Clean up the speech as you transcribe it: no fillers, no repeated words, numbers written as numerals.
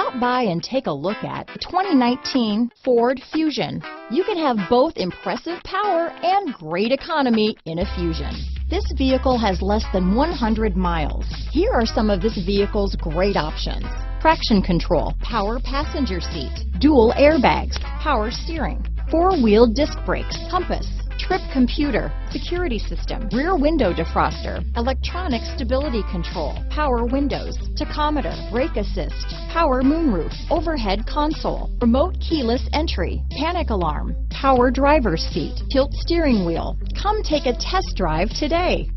Stop by and take a look at the 2019 Ford Fusion. You can have both impressive power and great economy in a Fusion. This vehicle has less than 100 miles. Here are some of this vehicle's great options: traction control, power passenger seat, dual airbags, power steering, four-wheel disc brakes, compass, trip computer, security system, rear window defroster, electronic stability control, power windows, tachometer, brake assist, power moonroof, overhead console, remote keyless entry, panic alarm, power driver's seat, tilt steering wheel. Come take a test drive today.